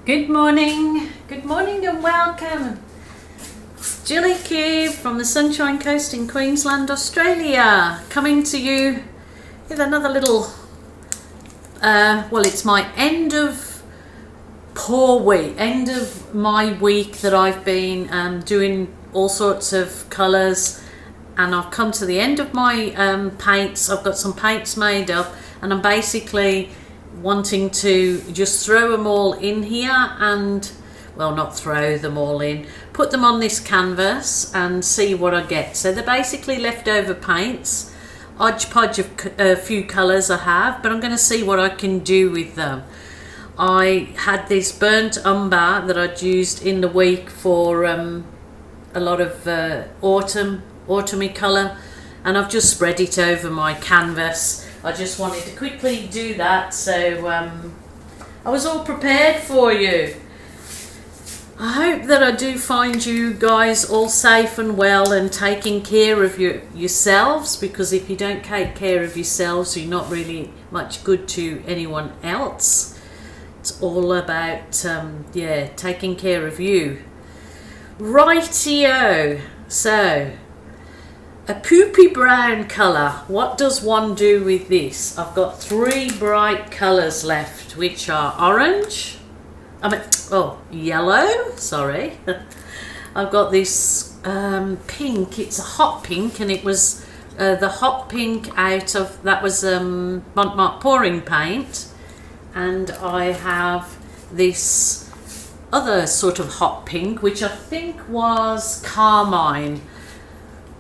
Good morning and welcome. It's Jilly Cube from the Sunshine Coast in Queensland, Australia, coming to you with another little, it's my end of my week that I've been doing all sorts of colours, and I've come to the end of my paints. I've got some paints made up and I'm basically wanting to just throw them all in here and, well, not throw them all in, put them on this canvas and see what I get. So they're basically leftover paints, hodgepodge of a few colours I have, but I'm going to see what I can do with them. I had this burnt umber that I'd used in the week for a lot of autumny colour, and I've just spread it over my canvas. I just wanted to quickly do that, so I was all prepared for you. I hope that I do find you guys all safe and well and taking care of yourselves, because if you don't take care of yourselves, you're not really much good to anyone else. It's all about taking care of you. Rightio. So, a poopy brown colour. What does one do with this? I've got three bright colours left, which are orange. Yellow. Sorry. I've got this pink. It's a hot pink, and it was the hot pink out of that was Montmartre pouring paint, and I have this other sort of hot pink, which I think was carmine,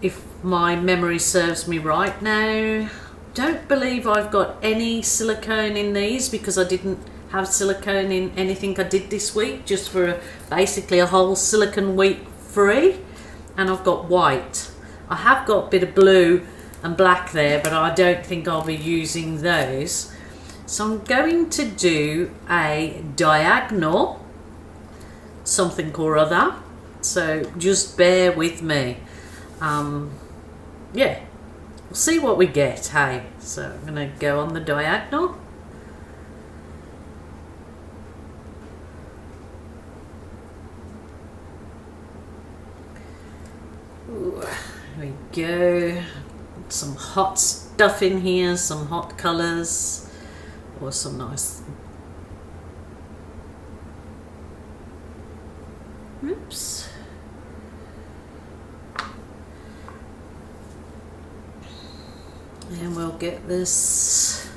if my memory serves me right. Now, don't believe I've got any silicone in these, because I didn't have silicone in anything I did this week, just for basically a whole silicone week free. And I've got white. I have got a bit of blue and black there, but I don't think I'll be using those. So I'm going to do a diagonal something or other, so just bear with me. We'll see what we get, hey? So I'm going to go on the diagonal. Ooh, here we go. Some hot stuff in here, some hot colours, or some nice... Oops. And we'll get this.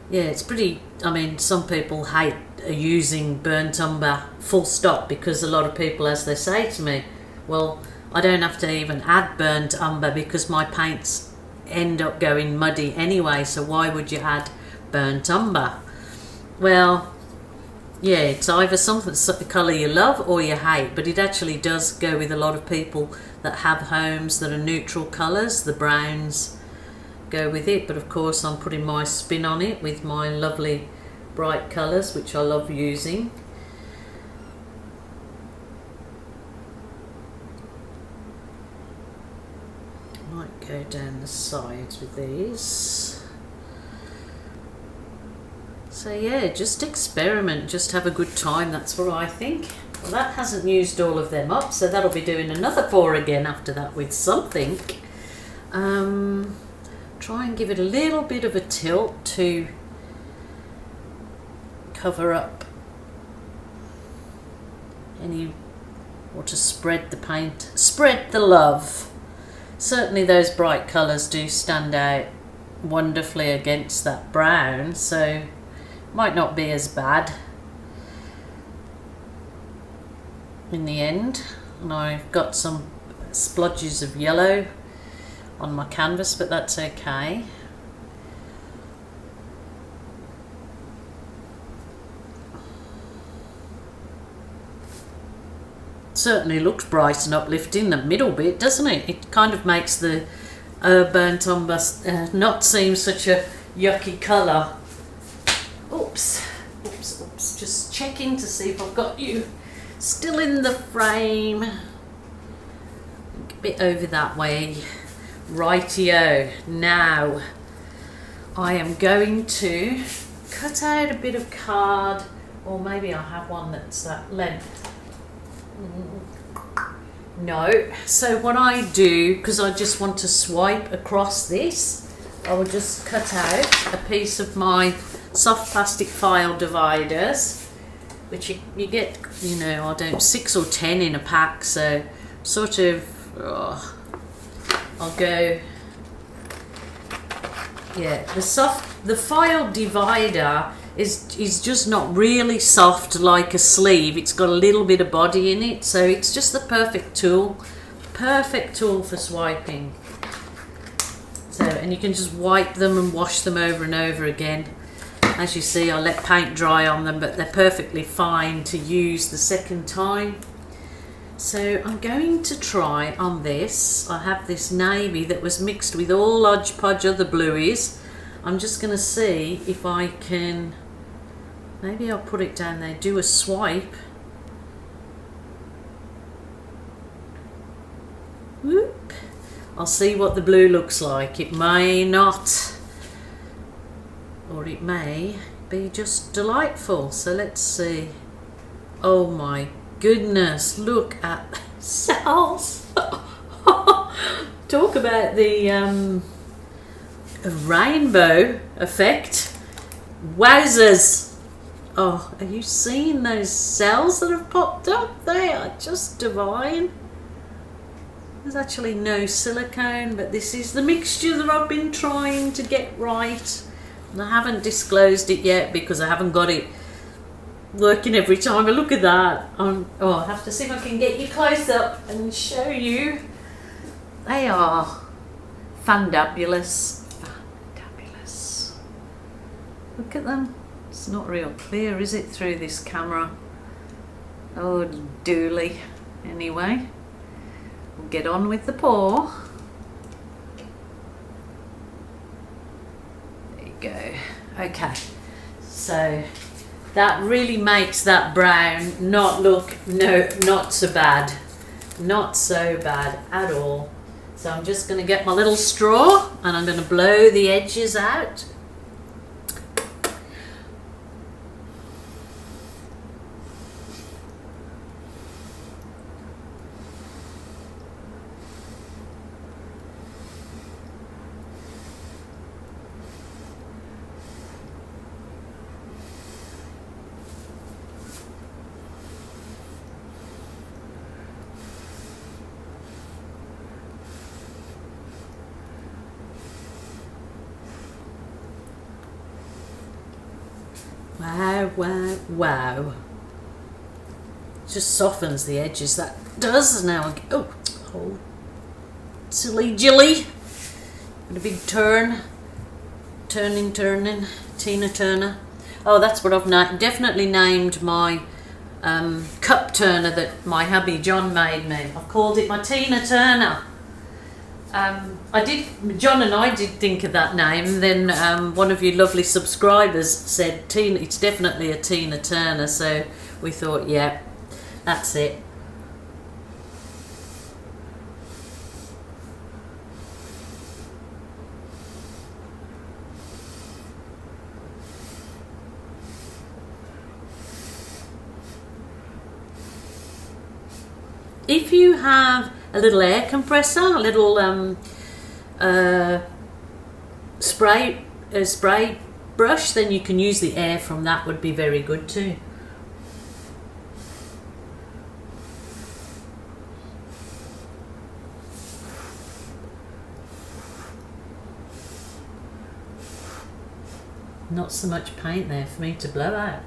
Yeah, it's pretty, some people hate using burnt umber full stop, because a lot of people, as they say to me, well, I don't have to even add burnt umber because my paints end up going muddy anyway, so why would you add burnt umber? Well, yeah, it's either something, the colour you love or you hate, but it actually does go with a lot of people that have homes that are neutral colours. The browns go with it, but of course I'm putting my spin on it with my lovely bright colours, which I love using. Might go down the sides with these. So yeah, just experiment, just have a good time, that's what I think. Well, that hasn't used all of them up, so that'll be doing another pour again after that with something. Try and give it a little bit of a tilt to cover up or to spread the paint, spread the love. Certainly those bright colours do stand out wonderfully against that brown, so might not be as bad in the end. And I've got some splodges of yellow on my canvas, but that's okay. Certainly looks bright and uplifting, the middle bit, doesn't it? It kind of makes the burnt umber not seem such a yucky colour. Oops, just checking to see if I've got you still in the frame. A bit over that way. Rightio. Now I am going to cut out a bit of card Or maybe I have one that's that length. No. So what I do, because I just want to swipe across this, I will just cut out a piece of my soft plastic file dividers, which you get, you know, I don't, 6 or 10 in a pack, so sort of, I'll go, yeah, the file divider is just not really soft like a sleeve. It's got a little bit of body in it, so it's just the perfect tool for swiping. So, and you can just wipe them and wash them over and over again. As you see, I let paint dry on them, but they're perfectly fine to use the second time. So I'm going to try on this. I have this navy that was mixed with all hodgepodge other blueies. I'm just going to see if I can, maybe I'll put it down there, do a swipe. Whoop. I'll see what the blue looks like. It may not, or it may be just delightful. So let's see. Oh my goodness, look at the cells. Talk about the rainbow effect. Wowzers. Oh, are you seeing those cells that have popped up? They are just divine. There's actually no silicone, but this is the mixture that I've been trying to get right. And I haven't disclosed it yet because I haven't got it working every time. But look at that. Oh, I have to see if I can get you close up and show you. They are fandabulous. Fandabulous. Look at them. It's not real clear, is it, through this camera? Oh, dooly. Anyway, we'll get on with the pour. There you go. Okay, so that really makes that brown not look, not so bad. Not so bad at all. So I'm just going to get my little straw and I'm going to blow the edges out. Wow, wow, wow. Just softens the edges, that does. Now, oh, silly Jilly. And a big turn. Turning, Tina Turner. Oh, that's what I've definitely named my cup turner that my hubby John made me. I've called it my Tina Turner. John and I did think of that name, then one of you lovely subscribers said Tina, it's definitely a Tina Turner, so we thought, yeah, that's it. If you have a little air compressor, a little spray brush, then you can use the air from that, would be very good too. Not so much paint there for me to blow out.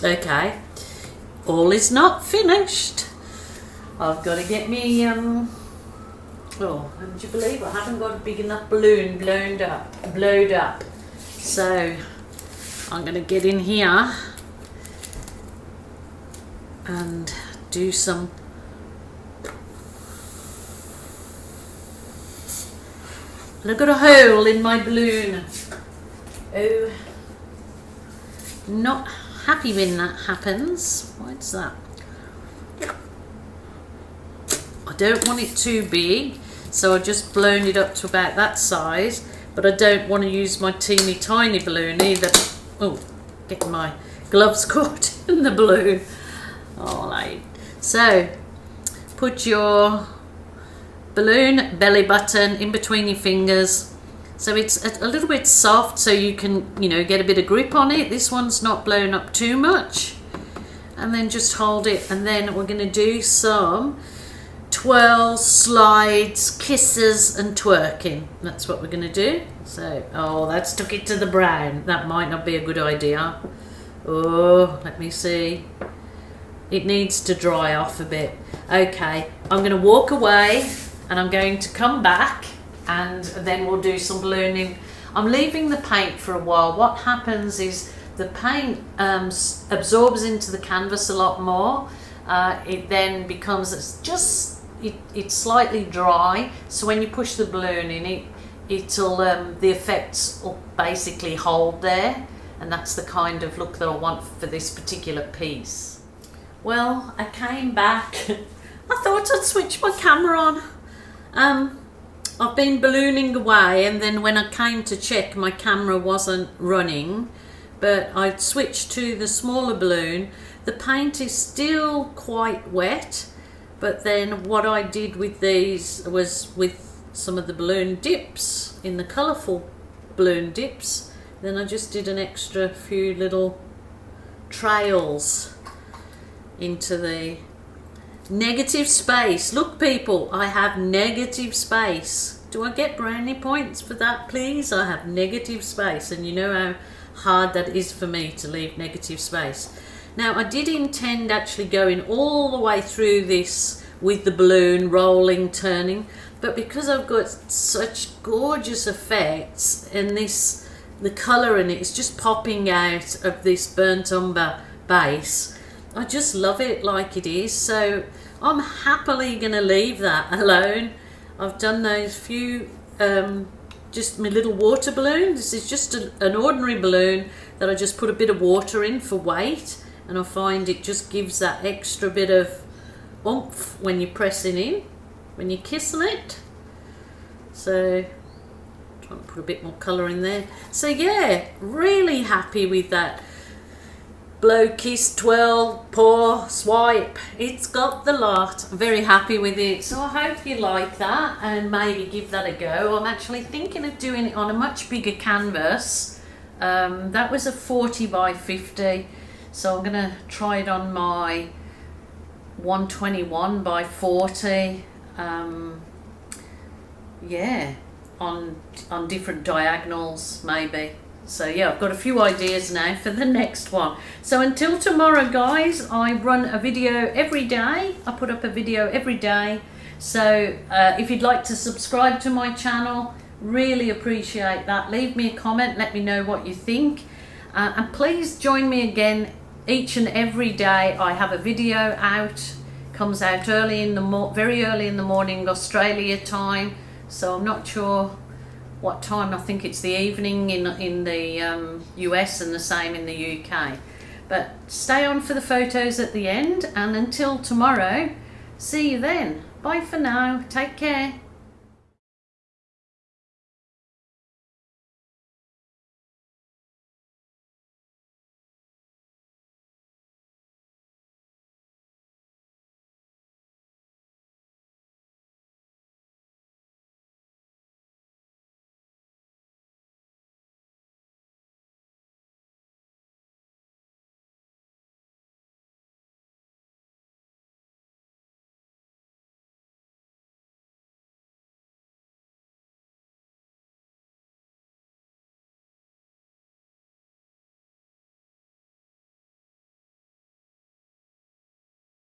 Okay, all is not finished. I've got to get me, oh, would you believe I haven't got a big enough balloon blowed up. So I'm going to get in here and do some I've got a hole in my balloon. Oh, not happy when that happens. What's that? don't want it too big, so I just blown it up to about that size, but I don't want to use my teeny tiny balloon either. Oh, getting my gloves caught in the balloon. All right, so put your balloon belly button in between your fingers, so it's a little bit soft, so you can, you know, get a bit of grip on it. This one's not blown up too much. And then just hold it, and then we're going to do some twirls, slides, kisses and twerking. That's what we're going to do. So, oh, that stuck it to the brown. That might not be a good idea. Oh, let me see. It needs to dry off a bit. Okay, I'm going to walk away and I'm going to come back, and then we'll do some ballooning. I'm leaving the paint for a while. What happens is the paint absorbs into the canvas a lot more. It then becomes it's slightly dry, so when you push the balloon in, it'll the effects will basically hold there, and that's the kind of look that I want for this particular piece. Well, I came back. I thought I'd switch my camera on. I've been ballooning away, and then when I came to check, my camera wasn't running, but I switched to the smaller balloon. The paint is still quite wet, but then what I did with these was, with some of the balloon dips, in the colourful balloon dips, then I just did an extra few little trails into the negative space. Look people, I have negative space. Do I get brownie points for that, please? I have negative space, and you know how hard that is for me to leave negative space. Now, I did intend actually going all the way through this with the balloon rolling, turning, but because I've got such gorgeous effects, and the colour in it is just popping out of this burnt umber base, I just love it like it is, so I'm happily going to leave that alone. I've done those few, just my little water balloon. This is just an ordinary balloon that I just put a bit of water in for weight, and I find it just gives that extra bit of oomph when you're pressing in, when you're kissing it. So trying to put a bit more colour in there. So yeah, really happy with that. Blow, kiss, twirl, pour, swipe. It's got the lot. I'm very happy with it. So I hope you like that and maybe give that a go. I'm actually thinking of doing it on a much bigger canvas. That was a 40 by 50. So I'm going to try it on my 121 by 40. Yeah, on different diagonals maybe. So yeah, I've got a few ideas now for the next one. So until tomorrow, guys, I run a video every day. I put up a video every day. So if you'd like to subscribe to my channel, really appreciate that. Leave me a comment, let me know what you think. And please join me again each and every day. I have a video out, comes out early in the very early in the morning, Australia time. So I'm not sure what time. I think it's the evening in the US, and the same in the UK. But stay on for the photos at the end, and until tomorrow, see you then. Bye for now. Take care.